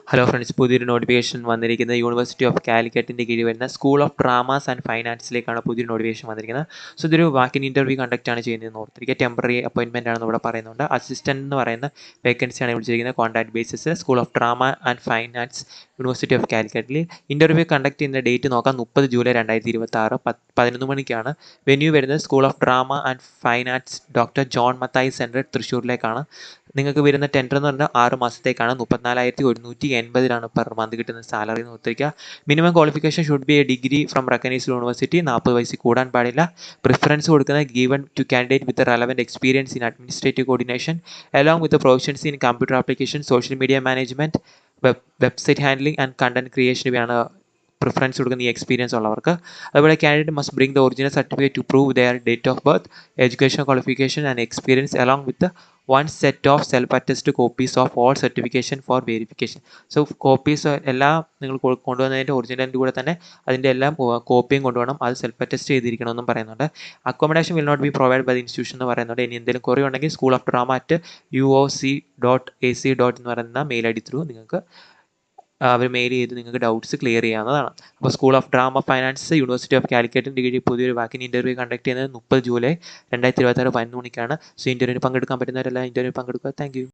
Hello friends, പുതിയൊരു notification വന്നിരിക്കുന്നത് university of കാലിക്കറ്റിൻ്റെ കീഴിൽ വരുന്ന സ്കൂൾ ഓഫ് ഡ്രാമാസ് ആൻഡ് ഫൈനാൻസിലേക്കാണ് പുതിയൊരു നോട്ടിഫിക്കേഷൻ വന്നിരിക്കുന്നത്. സോ ഇതൊരു വാക്കിൻ ഇൻ്റർവ്യൂ കണ്ടക്ട് ആണ് ചെയ്യുന്നതെന്ന് ഓർത്തിരിക്കുക. ടെമ്പററി അപ്പോയിൻമെൻ്റ് ആണെന്ന് ഇവിടെ പറയുന്നുണ്ട്. അസിസ്റ്റൻറ്റ് എന്ന് പറയുന്ന വേക്കൻസിയാണ് വിളിച്ചിരിക്കുന്നത്. Contract basis school of drama and finance university of കാലിക്കറ്റിൽ ഇൻ്റർവ്യൂ കണ്ടക്ട് ചെയ്യുന്ന ഡേറ്റ് നോക്കാം. 30 ജൂലൈ 2026 11 മണിക്കാണ്. വെന്യൂ വരുന്നത് school of drama and finance doctor John Mathai centre തൃശ്ശൂരിലേക്കാണ്. നിങ്ങൾക്ക് വരുന്ന ടെൻഡർ എന്ന് പറഞ്ഞാൽ 6 മാസത്തേക്കാണ്. 34,180 പെർ മന്ത് കിട്ടുന്ന സാലറി എന്ന് ഓർത്തിരിക്കുക. Minimum qualification should be a degree from recognised university. 40 വയസ്സിൽ കൂടാൻ പാടില്ല. പ്രിഫറൻസ് കൊടുക്കുന്നത് given to candidate with relevant experience in administrative coordination along with proficiency in computer application, social media management, website handling and content creation ഇവയാണ് preference കൊടുക്കുന്ന ഈ experience ഉള്ളവർക്ക്. അതുപോലെ candidate must bring the original certificate to prove their date of birth, education qualification and experience along with one set of self-attested copies of all certification for verification. So copies എല്ലാം നിങ്ങൾ കൊണ്ടുവന്നതിൻ്റെ ഒറിജിനലിൻ്റെ കൂടെ തന്നെ അതിൻ്റെ എല്ലാം കോപ്പിയും കൊണ്ടുപോകണം. അത് സെൽഫ് അറ്റസ്റ്റ് ചെയ്തിരിക്കണമെന്നും പറയുന്നുണ്ട്. Accommodation will not be provide by the institution എന്ന് പറയുന്നുണ്ട്. ഇനി എന്തെങ്കിലും കുറേ ഉണ്ടെങ്കിൽ schoolofdrama@uoc.ac. എന്ന് പറയുന്ന മെയിൽ ഐ ഡി ത്രൂ നിങ്ങൾക്ക് അവർ മെയിൽ ചെയ്ത് നിങ്ങൾക്ക് ഡൗട്ട്സ് ക്ലിയർ ചെയ്യാവുന്നതാണ്. അപ്പോൾ school of drama finance university of കാലിക്കറ്റിൻ്റെ കീഴിൽ പുതിയൊരു വാക്കിൻ ഇൻ്റർവ്യൂ കണ്ടക്ട് ചെയ്യുന്നത് 30 ജൂലൈ 2026 11 മണിക്കാണ്. സോ ഇൻ്റർവ്യൂവിന് പങ്കെടുക്കാൻ പറ്റുന്നവരെല്ലാം ഇൻ്റർവ്യൂ പങ്കെടുക്കുക. Thank you.